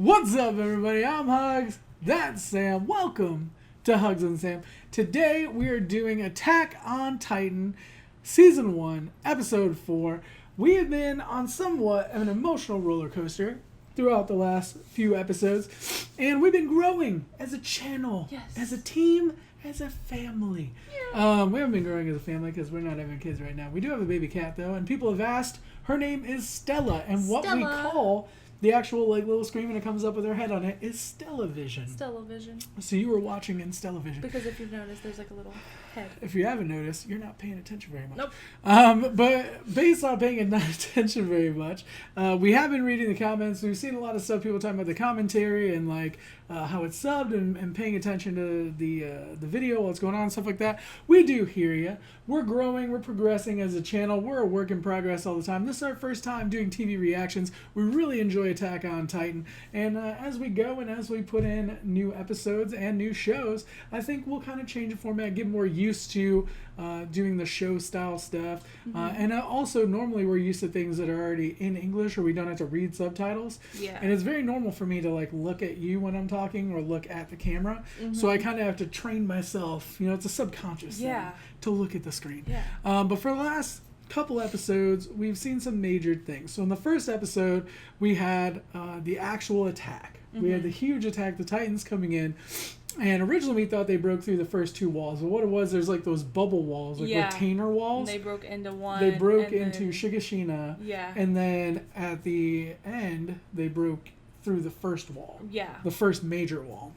What's up, everybody? I'm Hugz. That's Sam. Welcome to Hugz and Sam. Today we are doing Attack on Titan, Season 1, Episode 4. We have been on somewhat of an emotional roller coaster throughout the last few episodes, and we've been growing as a channel, as a team, as a family. Yeah. We haven't been growing as a family because we're not having kids right now. We do have a baby cat, though, and people have asked. Her name is Stella, and what we call the actual little screen when it comes up with her head on it is Stella-vision. Stella-vision. So you were watching in Stella-vision. Because if you've noticed, there's like a little head. If you haven't noticed, you're not paying attention very much. Nope. But based on paying attention very much, we have been reading the comments. We've seen a lot of stuff, people talking about the commentary and like how it's subbed and paying attention to the video, what's going on, stuff like that. We do hear you. We're growing. We're progressing as a channel. We're a work in progress all the time. This is our first time doing TV reactions. We really enjoy Attack on Titan. And as we go and as we put in new episodes and new shows, I think we'll kind of change the format, get more used to doing the show style stuff. And also, normally we're used to things that are already in English or we don't have to read subtitles. Yeah. And it's very normal for me to like look at you when I'm talking or look at the camera. So I kind of have to train myself. You know, it's a subconscious thing to look at the screen. Yeah. But for the last couple episodes, we've seen some major things. So in the first episode, we had the actual attack. We had the huge attack, the Titans coming in. And originally we thought they broke through the first two walls. But what it was, there's like those bubble walls, like retainer walls. And they broke into one. They broke into Shigashina. Yeah. And then at the end, they broke through the first wall. Yeah. The first major wall.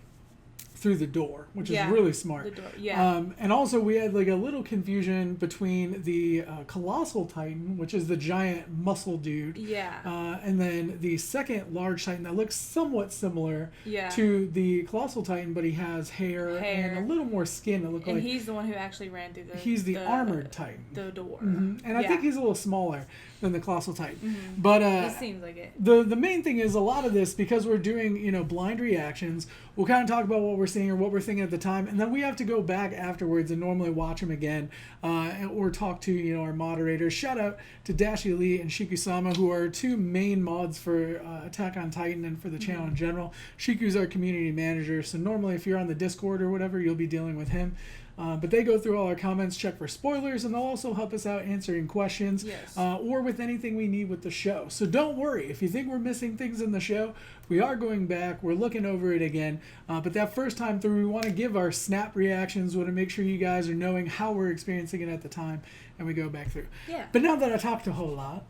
Through the door, which is really smart. The door. Yeah. And also we had like a little confusion between the Colossal Titan, which is the giant muscle dude. Yeah. And then the second large Titan that looks somewhat similar Yeah. to the Colossal Titan, but he has hair and a little more skin. It looked and like he's the one who actually ran through the. He's the armored Titan. The door. And I think he's a little smaller than the Colossal Titan. But it seems like it. The main thing is a lot of this, because we're doing blind reactions. We'll kind of talk about what we're seeing or what we're thinking at the time, and then we have to go back afterwards and normally watch them again, or talk to our moderators. Shout out to Dashi Elite and Shikusama, who are two main mods for Attack on Titan and for the channel in general. Shiku's our community manager, so normally if you're on the Discord or whatever, you'll be dealing with him. But they go through all our comments, check for spoilers, and they'll also help us out answering questions or with anything we need with the show. So don't worry. If you think we're missing things in the show, we are going back. We're looking over it again. But that first time through, we want to give our snap reactions. We want to make sure you guys are knowing how we're experiencing it at the time, and we go back through. Yeah. But now that I talked a whole lot,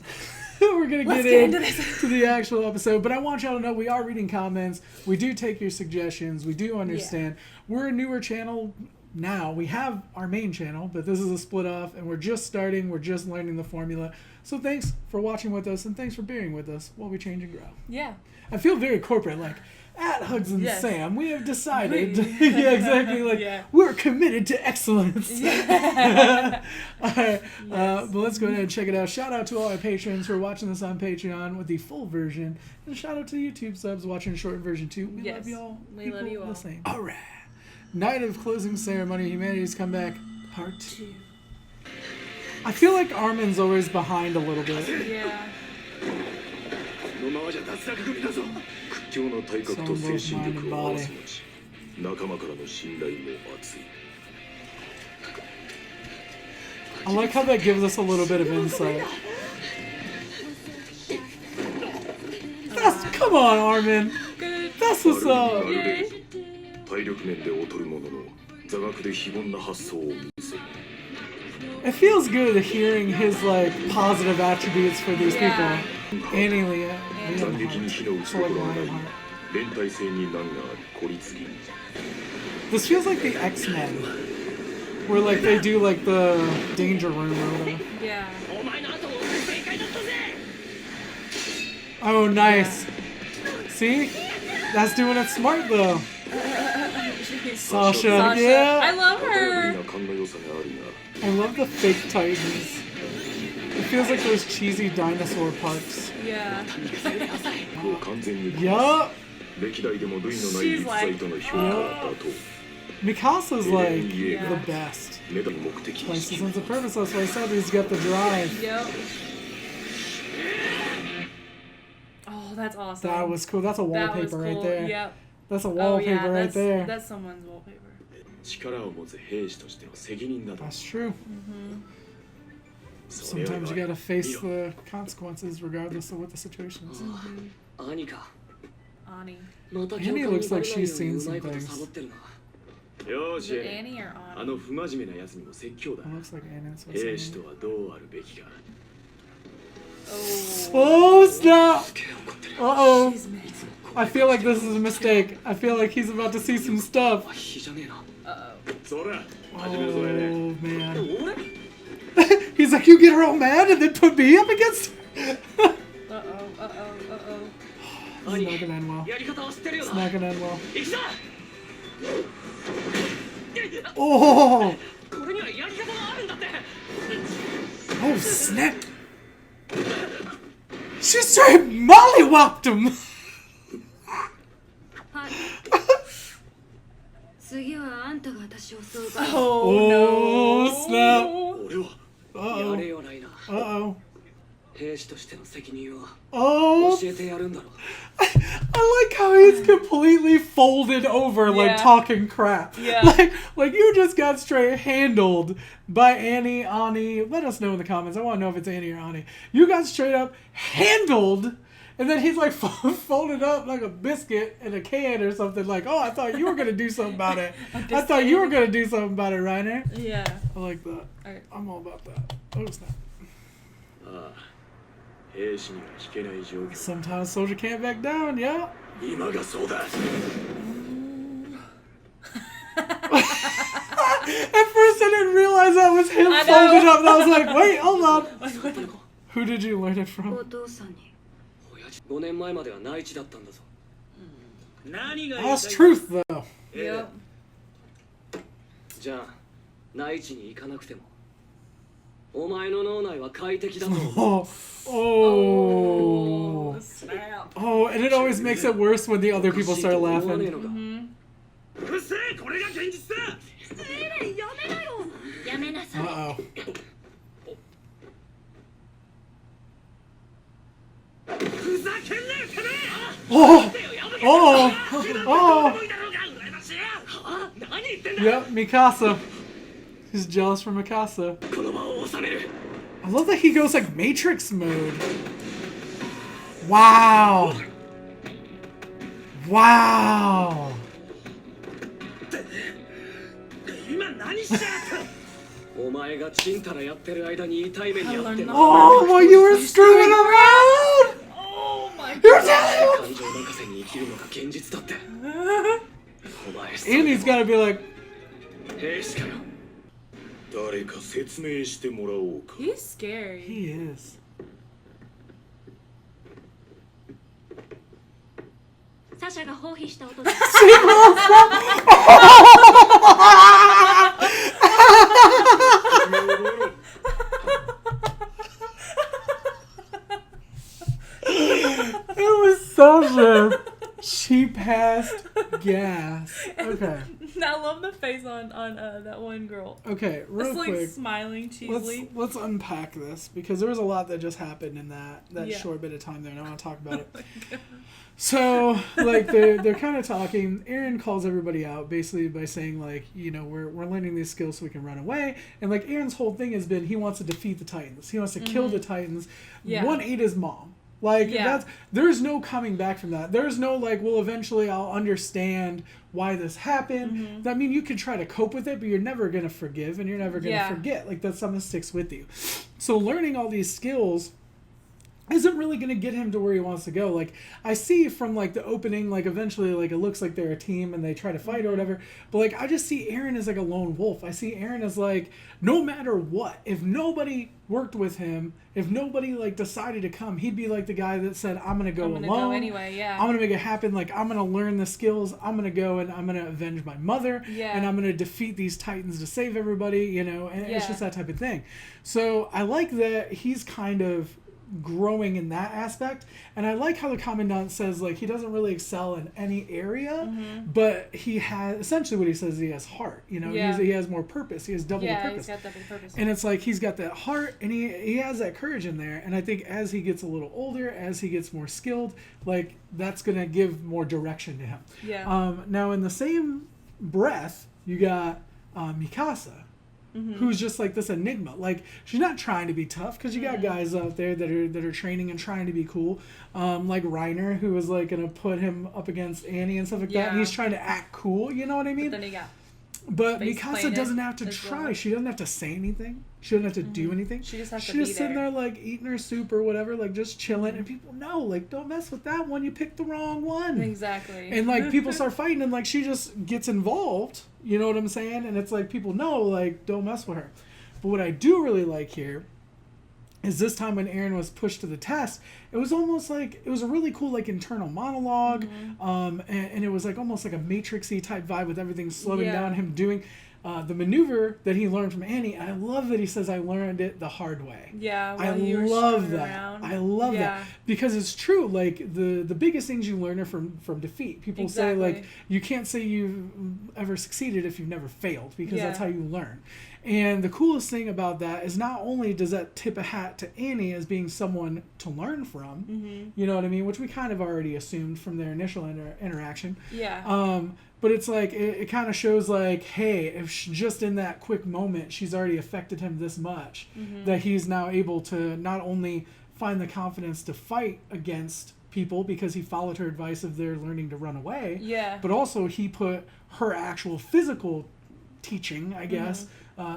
we're going to get into the actual episode. But I want y'all to know we are reading comments. We do take your suggestions. We do understand. We're a newer channel. Now we have our main channel, but this is a split off, and we're just starting. We're just learning the formula. So thanks for watching with us, and thanks for bearing with us while we change and grow. Yeah. I feel very corporate, like at Hugz and Sam, we have decided. Yeah, exactly. Like we're committed to excellence. Yeah. All right, but let's go ahead and check it out. Shout out to all our patrons who are watching this on Patreon with the full version, and shout out to the YouTube subs watching shortened version too. We love y'all. We love you all. The same. All right. Night of Closing Ceremony, Humanity's Comeback, Part 2. I feel like Armin's always behind a little bit. Yeah. I like how that gives us a little bit of insight. Come on, Armin. That's what's up. Yay. It feels good hearing his like positive attributes for these people. Annie, this feels like the X-Men, where like they do like the danger room or whatever. Yeah. Oh, nice. See? That's doing it smart though. Sasha, yeah. I love her. I love the fake Titans. It feels like those cheesy dinosaur parks. Yeah. Yup. She's like, Mikasa's like the best. Likes the sense of purpose. That's why I said he's got the drive. Yep. that's awesome. That was cool. That's a That was wallpaper cool. right there. Yep. That's a Oh wallpaper yeah, right there. that's someone's wallpaper. 力を持つ兵士としての責任など That's true. それより Sometimes は you gotta face the consequences regardless of what the situation is. 兄か Ani. また Annie 教官に looks バ like レない she's ように seen うま some いことサ things. ボってるなよ Is し it Annie or あ Ani? の不真面目な奴にも説教だ It looks like Anna's what's 兵士 in とはどうあるべきか Oh. Oh snap! すげえ怒ってる Uh-oh. She's mad. I feel like this is a mistake. I feel like he's about to see some stuff. 火じゃねえな Uh-oh. そら始めるぞエレン Oh man. 俺 He's like, you get her all mad and then put me up against her? Uh-oh. Uh-oh. It's not gonna end well. やり方は知ってるよ It's な not gonna end well. 行くぞ Oh! これにはやり方があるんだって Oh snap! She straight mollywopped him! はい次はあんたが私を襲う番 Oh, Oh, no. snap. 俺はやれ Uh-oh. よライナ Uh-oh. 兵士としての責任を Oh! 教えてやるんだろ I like how he's completely folded over, like Yeah. talking crap. Yeah. Like you just got straight handled by Annie, Ani. Let us know in the comments. I want to know if it's Annie or Ani. You got straight up handled, and then he's like folded up like a biscuit in a can or something. Like, oh, I thought you were gonna do something about it. I thought you were gonna do something about it, Reiner. Yeah. I like that. Alright. I'm all about that. Oh snap. ああ兵士には引けない状況 Sometimes soldier can't back down. Yeah. 今がそうだ At first, I didn't realize that was him I know. folded up. And I was like, wait, hold on. 使ったのか Who did you learn it from? お父さんに親父5年前までは内地だったんだぞ That's truth, though. Yep. じゃあ内地に行かなくてもお前の脳内は快適だと Oh, oh, Snap. oh, and it always makes it worse when the other people start 思わねえ laughing. のか うるせえこれが現実だやめなさい Uh-oh. ふざけんなよてめえ Oh, oh, oh. 何言ってんだ Yep, Mikasa. He's jealous for Mikasa. この場を収める I love that he goes like Matrix mode. Wow. Wow. 今何しちゃった お前がチンタラやってる間に痛い目にあってな Oh, while you were screwing around. Oh my You're god. telling 感情任せに生きるのが現実だってお前 And he's gotta be like, 兵士かよ誰か説明してもらおうか He's scary. he is. サシャが放棄した音です It was such a cheap-assed gas. Okay. I love the face on that one girl. Okay, real It's like quick. smiling cheesily. Let's unpack this because there was a lot that just happened in that Yeah. short bit of time there, and I want to talk about it. So, like, they're kind of talking. Eren calls everybody out basically by saying, like, you know, we're learning these skills so we can run away. And, like, Eren's whole thing has been he wants to defeat the Titans. He wants to kill the Titans. Yeah. 1-8 his mom. Like, Yeah. there's no coming back from that. There's no, like, well, eventually I'll understand why this happened. I mean, you can try to cope with it, but you're never going to forgive and you're never going to Yeah. forget. Like, that's something that sticks with you. So learning all these skills isn't really going to get him to where he wants to go. Like, I see from, like, the opening, like, eventually, like, it looks like they're a team and they try to fight or whatever. But, like, I just see Eren as, like, a lone wolf. I see Eren as, like, no matter what, if nobody worked with him, if nobody, like, decided to come, he'd be, like, the guy that said, I'm going to go I'm gonna alone. go anyway, yeah. I'm going to make it happen. Like, I'm going to learn the skills. I'm going to go and I'm going to avenge my mother. Yeah. And I'm going to defeat these Titans to save everybody, you know. And it's Yeah. just that type of thing. So I like that he's kind of growing in that aspect. And I like how the commandant says like he doesn't really excel in any area, but he has essentially what he says, he has heart, you know. He has more purpose, he has double the purpose. He's got double purpose. And it's like he's got that heart and he has that courage in there. And I think as he gets a little older, as he gets more skilled, like that's gonna give more direction to him. Now in the same breath you got Mikasa, who's just like this enigma. Like she's not trying to be tough, because you got guys out there that are training and trying to be cool, like Reiner, who was like gonna put him up against Annie and stuff like that, and he's trying to act cool, you know what I mean? But then he got But Mikasa doesn't have to try. Well. She doesn't have to say anything. She doesn't have to do anything. She just has to She's be just sitting there. there like eating her soup or whatever, like just chilling. And people know, like, don't mess with that one. You picked the wrong one. Exactly. And like people start fighting, and like she just gets involved. You know what I'm saying? And it's like people know, like, don't mess with her. But what I do really like here is this time when Eren was pushed to the test, it was almost like, it was a really cool like internal monologue, and it was like almost like a Matrix-y type vibe with everything slowing down, him doing the maneuver that he learned from Annie. I love that he says, I learned it the hard way. Yeah, I love that. I love that, because it's true. Like the biggest things you learn are from defeat. People say like you can't say you've ever succeeded if you've never failed, because that's how you learn. And the coolest thing about that is not only does that tip a hat to Annie as being someone to learn from, you know what I mean, which we kind of already assumed from their initial interaction. But it's like, it kind of shows like, hey, if just in that quick moment, she's already affected him this much, that he's now able to not only find the confidence to fight against people because he followed her advice of their learning to run away, but also he put her actual physical teaching, I guess,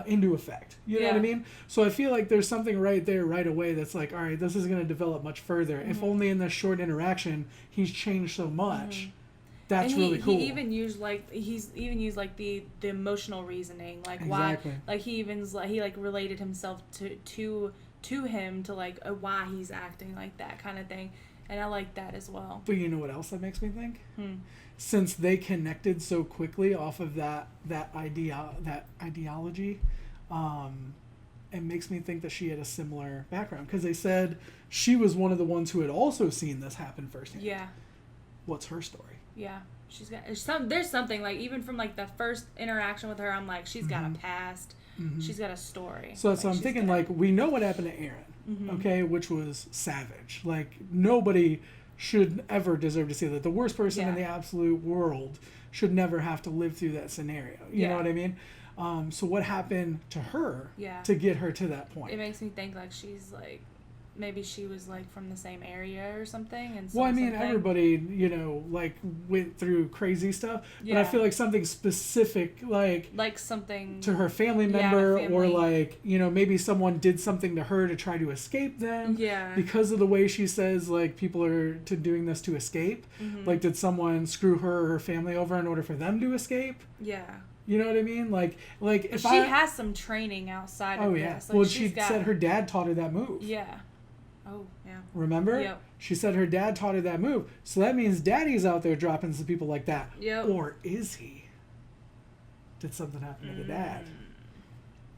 into effect. You know what I mean? So I feel like there's something right there right away that's like, all right, this is going to develop much further. If only in this short interaction he's changed so much. That's really cool. He even used like the emotional reasoning, like why, like he related himself to him to like why he's acting like that kind of thing, and I like that as well. But you know what else that makes me think? Since they connected so quickly off of that ideology, it makes me think that she had a similar background, because they said she was one of the ones who had also seen this happen firsthand. Yeah. What's her story? Yeah, she's got there's something like, even from like the first interaction with her, I'm like, she's got a past, she's got a story. So that's what I'm thinking. Like, we know what happened to Eren, okay, which was savage. Like, nobody should ever deserve to see that. The worst person in the absolute world should never have to live through that scenario. You know what I mean? So what happened to her to get her to that point? It makes me think like she's like, maybe she was like from the same area or something. And well, I mean, everybody, you know, like went through crazy stuff, but I feel like something specific, like something to her family member, or like, you know, maybe someone did something to her to try to escape them. Because of the way she says, like, people are doing this to escape. Like, did someone screw her or her family over in order for them to escape? You know what I mean? Like if she has some training outside of this. Like, well, she said her dad taught her that move. Oh, yeah. Remember? Yep. She said her dad taught her that move. So that means daddy's out there dropping some people like that. Yep. Or is he? Did something happen to the dad?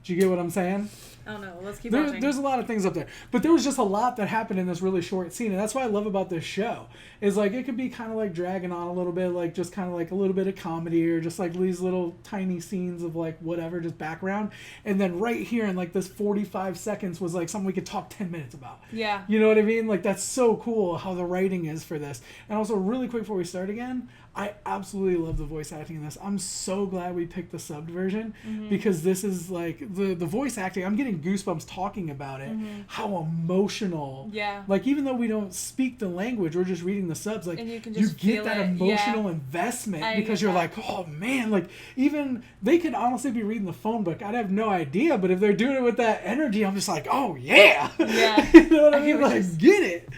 Do you get what I'm saying? I don't know. Let's keep watching. There's a lot of things up there. But there was just a lot that happened in this really short scene. And that's what I love about this show. Is like, it could be kind of like dragging on a little bit, like just kind of like a little bit of comedy, or just like these little tiny scenes of like whatever, just background. And then right here in like this 45 seconds was like something we could talk 10 minutes about. Yeah. You know what I mean? Like, that's so cool how the writing is for this. And also, really quick before we start again, I absolutely love the voice acting in this. I'm so glad we picked the subbed version, because this is like the voice acting. I'm getting goosebumps talking about it. How emotional. Yeah. Like, even though we don't speak the language, we're just reading the subs. Like, and you can you just get that emotional investment, because you're like, oh man, like, even they could honestly be reading the phone book. I'd have no idea, but if they're doing it with that energy, I'm just like, oh yeah. Yeah. You know what I mean? Like, get it.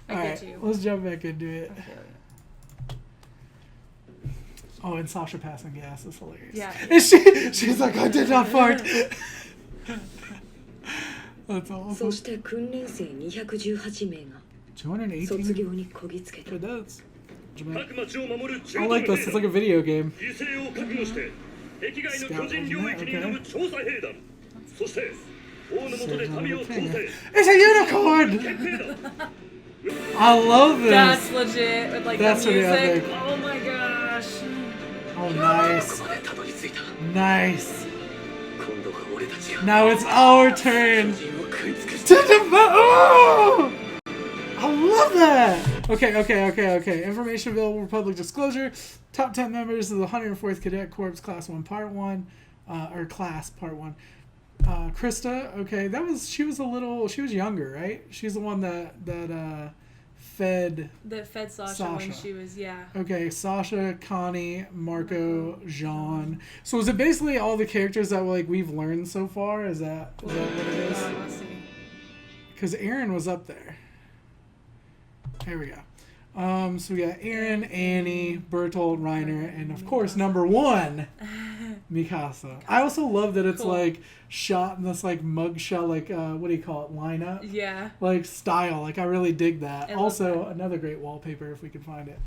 I All get right, you. let's jump back into it. I feel you. Oh, and Sasha passing gas is hilarious. Yeah. And she's like, I did not fart. That's awesome. そして訓練生218名が卒業にこぎつけた。cadets. 各町を守る I like this. It's like a video game. 犠牲を覚悟して壁外の巨人領域に挑む調査兵団、そして It's a unicorn! I love this. That's legit. With like That's the music. really epic. Oh my gosh. Oh, nice. Nice. Now it's our turn to oh! I love that! Okay. Information available for public disclosure. Top 10 members of the 104th Cadet Corps, Class 1, Part 1. Or Class, Part 1. Krista, okay, she was younger, right? She's the one that fed Sasha when she was, yeah. Okay, Sasha, Connie, Marco, Jean. So is it basically all the characters that we've learned so far? Is that what it is? Let's see. Because Eren was up there. There we go. So we got Eren, Annie, Bertolt, Reiner, and of course number 1, Mikasa. I also love that it's shot in this mugshot, what do you call it, lineup? Yeah. Style. I really dig that. I Also, that. another great wallpaper if we can find it.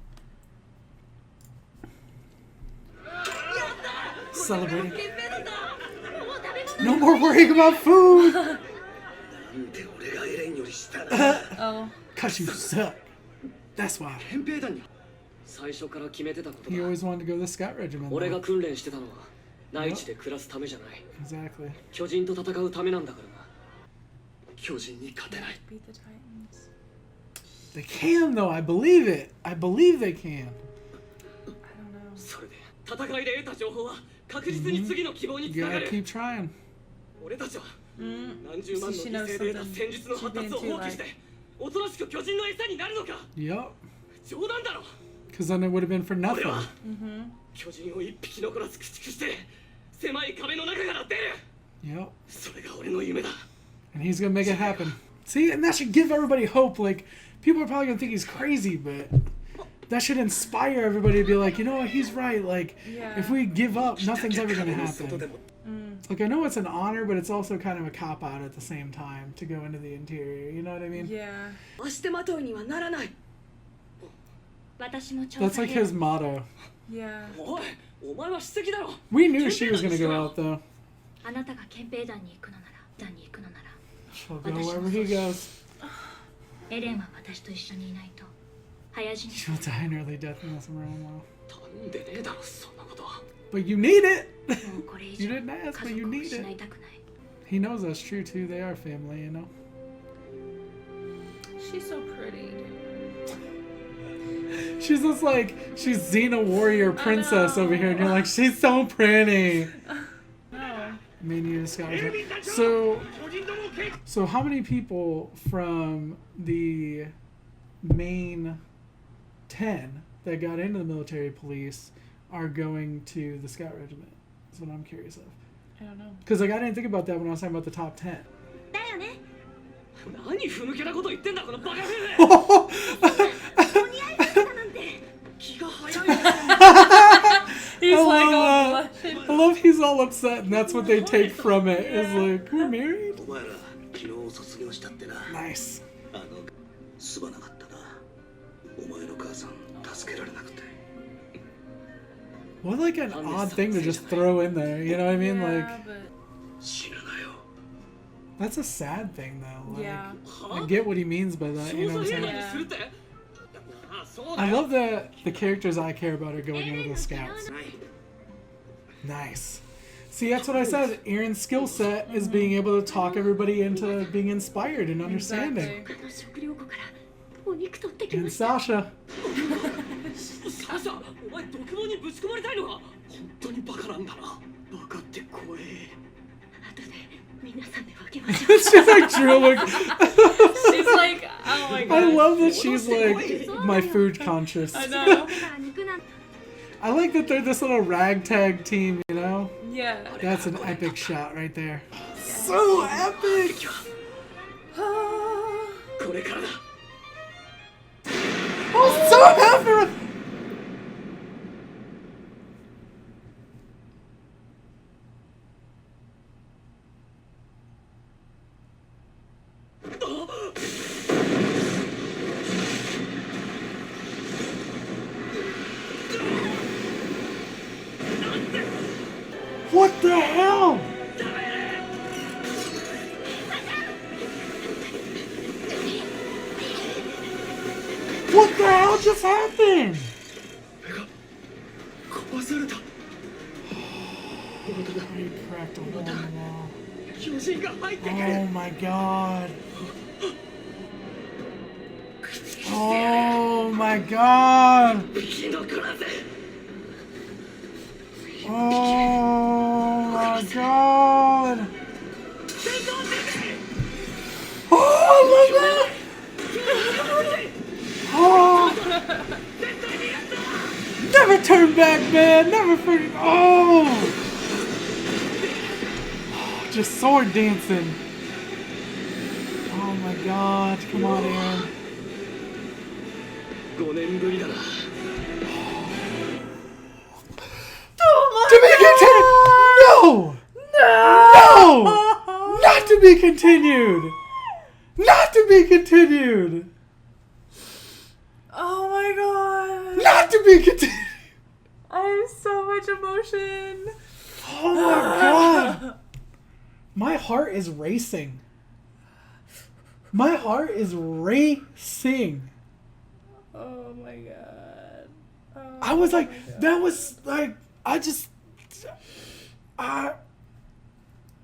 Celebrating. No more worrying about food! Oh. 'Cause you suck. That's why. He always wanted to go to the scout regiment. Exactly. Beat the Titans. They can though, I believe it. I believe they can. I don't know. You gotta keep trying. So she knows something. She's being too Yup. Because then it would have been for nothing. Yep. And he's gonna make it happen. See, and that should give everybody hope. People are probably gonna think he's crazy, but that should inspire everybody to be like, you know what, he's right. If we give up, nothing's ever gonna happen. I know it's an honor, but it's also kind of a cop-out at the same time to go into the interior. You know what I mean? Yeah. That's his motto. Yeah. We knew she was gonna go out though. She'll go wherever he goes. She'll die an early death in this room. But you need it! You didn't ask, but you need it. He knows that's true too. They are family, you know? She's so pretty. She's just she's Xena warrior princess over here, and you're like, she's so pretty. No. Mania Scout. So how many people from the main 10 that got into the military police are going to the scout regiment? That's what I'm curious of. I don't know. Because I didn't think about that when I was talking about the top 10. He's I love he's all upset, and that's what they take from it. Is we're married? Nice. What an odd thing to just throw in there, you know what I mean? That's a sad thing though. I get what he means by that, you know what I'm saying? Yeah. I love that the characters I care about are going into the scouts. Nice. See, that's what I said. Eren's skill set is being able to talk everybody into being inspired and understanding. Exactly. And Sasha. She's drooling. She's oh my god. I love that she's my food conscious. I know. I like that they're this little ragtag team, you know? Yeah. That's an epic shot right there. So epic! Oh, so happy! What the hell? just happened? 壊された He cracked a hole in the wall. 巨人が入ってくる Oh my god. Oh my god. 火の粉ぜ Oh my god. Oh my god. Oh. Never turn back, man. Never forget. Oh. Just sword dancing. Oh my god. Come on, Eren. 5年ぶりだな To be continued! No! No! Not to be continued! Not to be continued! Oh my god. Not to be continued! I have so much emotion. Oh my god! My heart is racing. My heart is racing. Oh my god. Oh I was like, that was like, I just...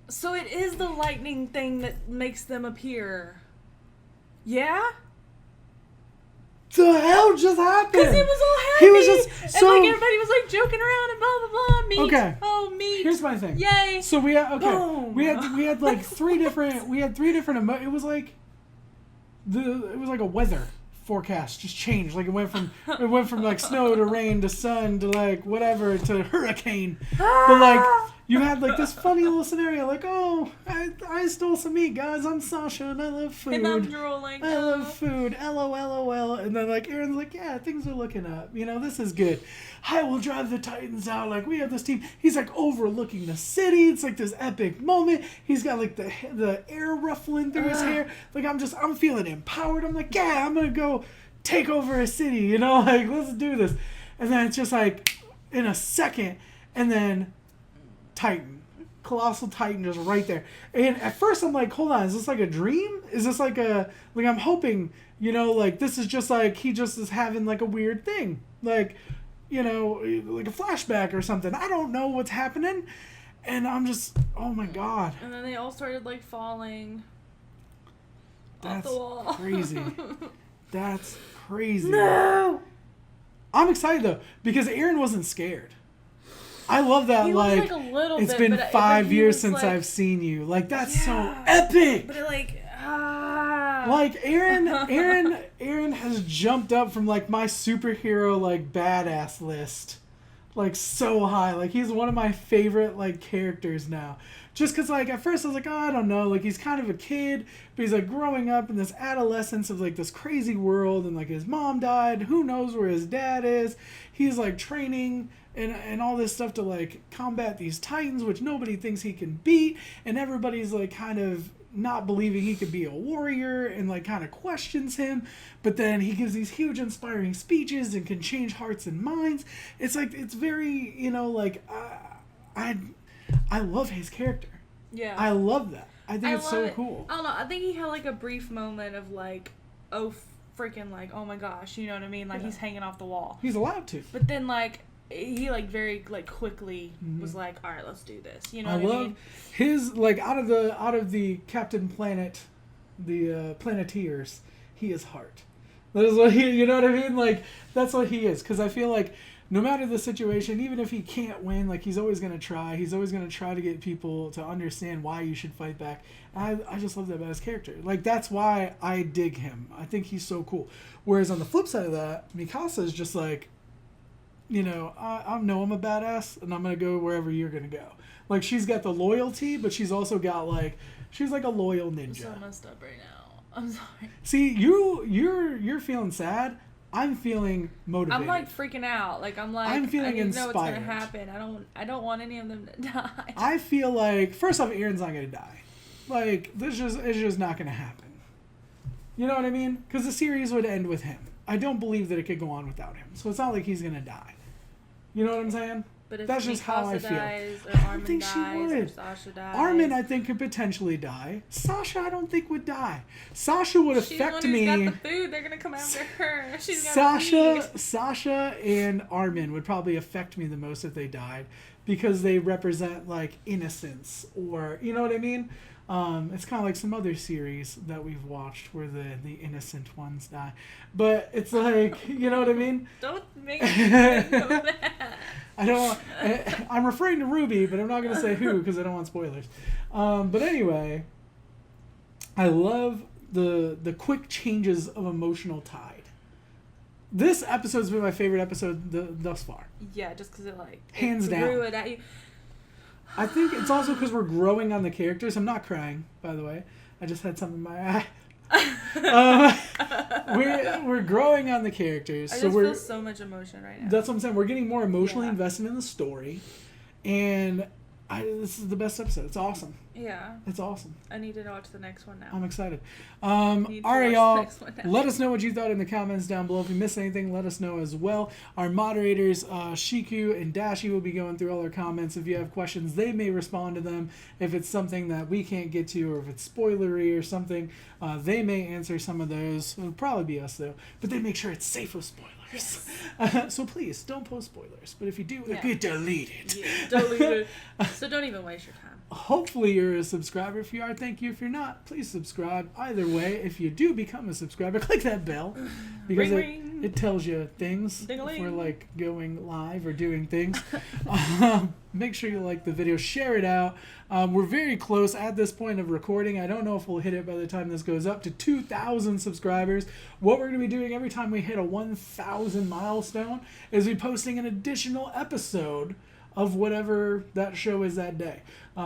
So it is the lightning thing that makes them appear. Yeah? The hell just happened? Because he was all happy. He was just so... And like everybody was like joking around and blah blah blah. Meat. Okay. Oh, meat. Here's my thing. Yay. So we had Boom. we had like three different it was like a weather forecast just changed. Like it went from like snow to rain to sun to like whatever to hurricane. But like you had like this funny little scenario like, oh, I stole some meat, guys. I'm Sasha and I love food. And I'm drooling. I love food. LOL. And then like Eren's like, yeah, things are looking up. You know, this is good. I will drive the Titans out. Like we have this team. He's like overlooking the city. It's like this epic moment. He's got like the air ruffling through his hair. Like I'm feeling empowered. I'm like, yeah, I'm gonna go take over a city. You know, like let's do this. And then it's just like in a second, and then Titan. Colossal Titan just right there. And at first I'm like, hold on, is this like a dream? Is this like I'm hoping, you know, like this is just like he just is having like a weird thing. Like, you know, like a flashback or something. I don't know what's happening. And I'm just, oh my god. And then they all started like falling off That's the wall. crazy. That's crazy. No! I'm excited though, because Eren wasn't scared. I love that, He was, like, a little it's bit, been but 5 he years was, since like- I've seen you. Like, that's so Yeah. epic! But it like, Like, Eren has jumped up from, like, my superhero, like, badass list. Like, so high. Like, he's one of my favorite, like, characters now. Just because, like, at first I was like, oh, I don't know. Like, he's kind of a kid, but he's, like, growing up in this adolescence of, like, this crazy world. And, like, his mom died. Who knows where his dad is? He's, like, training and all this stuff to, like, combat these Titans, which nobody thinks he can beat. And everybody's, like, kind of not believing he could be a warrior and, like, kind of questions him. But then he gives these huge inspiring speeches and can change hearts and minds. It's, like, it's very, you know, like, I love his character. yeah. I love that. I think I it's love so it. cool. I don't know. I think he had like a brief moment of like, oh, freaking like, oh my gosh, you know what I mean? Like Yeah. he's hanging off the wall. He's allowed to. But then like he like very like quickly was like, all right, let's do this. You know I what I love mean? his, like, out of the Captain Planet, the Planeteers, he is heart. That is what he, you know what I mean? Like, that's what he is. Because I feel like no matter the situation, even if he can't win, like, he's always going to try. He's always going to try to get people to understand why you should fight back. I just love that about his character. Like, that's why I dig him. I think he's so cool. Whereas on the flip side of that, Mikasa is just like, you know, I know I'm a badass, and I'm going to go wherever you're going to go. Like, she's got the loyalty, but she's also got, like, she's like a loyal I'm ninja. so messed up right now. I'm sorry. See, you're feeling sad. I'm feeling motivated. I'm like freaking out. Like I'm like I'm feeling I need to know what's gonna inspired. happen. I don't want any of them to die. I feel like, first off, Eren's not going to die. Like, it's just not going to happen. You know what I mean? Because the series would end with him. I don't believe that it could go on without him. So it's not like he's going to die. You know what I'm saying? But if That's just how I Mikasa feel. dies, or I don't Armin think she dies, or would. Sasha dies. Armin, I think, could potentially die. Sasha, I don't think would die. Sasha would affect me. She's the one who's got the food. They're gonna come after her. She's got Sasha and Armin would probably affect me the most if they died, because they represent like innocence, or you know what I mean. It's kind of like some other series that we've watched where the innocent ones die, but it's like, you know what I mean. Don't make me think of that. I'm referring to Ruby, but I'm not going to say who because I don't want spoilers. But anyway, I love the quick changes of emotional tide. This episode's been my favorite episode thus far. Yeah, just because it like hands down threw it at you. I think it's also because we're growing on the characters. I'm not crying, by the way. I just had something in my eye. We're growing on the characters. I so just we're feel so much emotion right now. That's what I'm saying. We're getting more emotionally invested in the story, and this is the best episode. It's awesome. Yeah. It's awesome. I need to watch the next one now. I'm excited. All right, y'all. Let us know what you thought in the comments down below. If you missed anything, let us know as well. Our moderators, Shiku and Dashi, will be going through all our comments. If you have questions, they may respond to them. If it's something that we can't get to, or if it's spoilery or something, they may answer some of those. It'll probably be us, though. But they make sure it's safe with spoilers. Yes. So please, don't post spoilers. But if you do, it get deleted. Yeah, delete it. So don't even waste your time. Hopefully you're a subscriber. If you are, thank you. If you're not, please subscribe. Either way, if you do become a subscriber, click that bell, because it tells you things if we're like going live or doing things. Make sure you like the video, share it out. We're very close at this point of recording. I don't know if we'll hit it by the time this goes up to 2,000 subscribers. What we're going to be doing every time we hit a 1,000 milestone is be posting an additional episode of whatever that show is that day.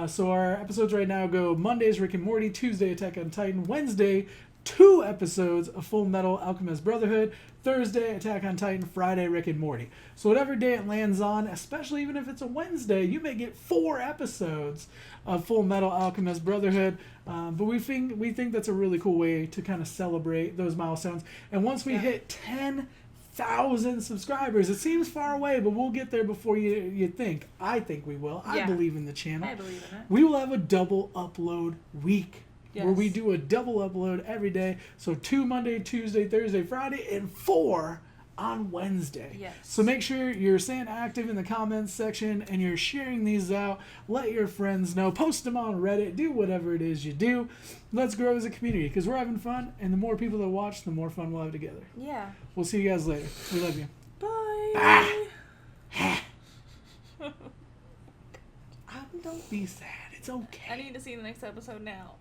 So our episodes right now go Mondays, Rick and Morty, Tuesday, Attack on Titan, Wednesday, 2 episodes of Full Metal Alchemist Brotherhood, Thursday, Attack on Titan, Friday, Rick and Morty. So whatever day it lands on, especially even if it's a Wednesday, you may get 4 episodes of Full Metal Alchemist Brotherhood. But we think that's a really cool way to kind of celebrate those milestones. And once we hit 10,000 subscribers, it seems far away, but we'll get there before you think. I think we will. I believe in the channel. I believe in it. We will have a double upload week. Yes. Where we do a double upload every day. So 2 Monday, Tuesday, Thursday, Friday, and 4 on Wednesday. Yes. So make sure you're staying active in the comments section and you're sharing these out. Let your friends know. Post them on Reddit. Do whatever it is you do. Let's grow as a community because we're having fun. And the more people that watch, the more fun we'll have together. Yeah. We'll see you guys later. We love you. Bye. Don't be sad. It's okay. I need to see the next episode now.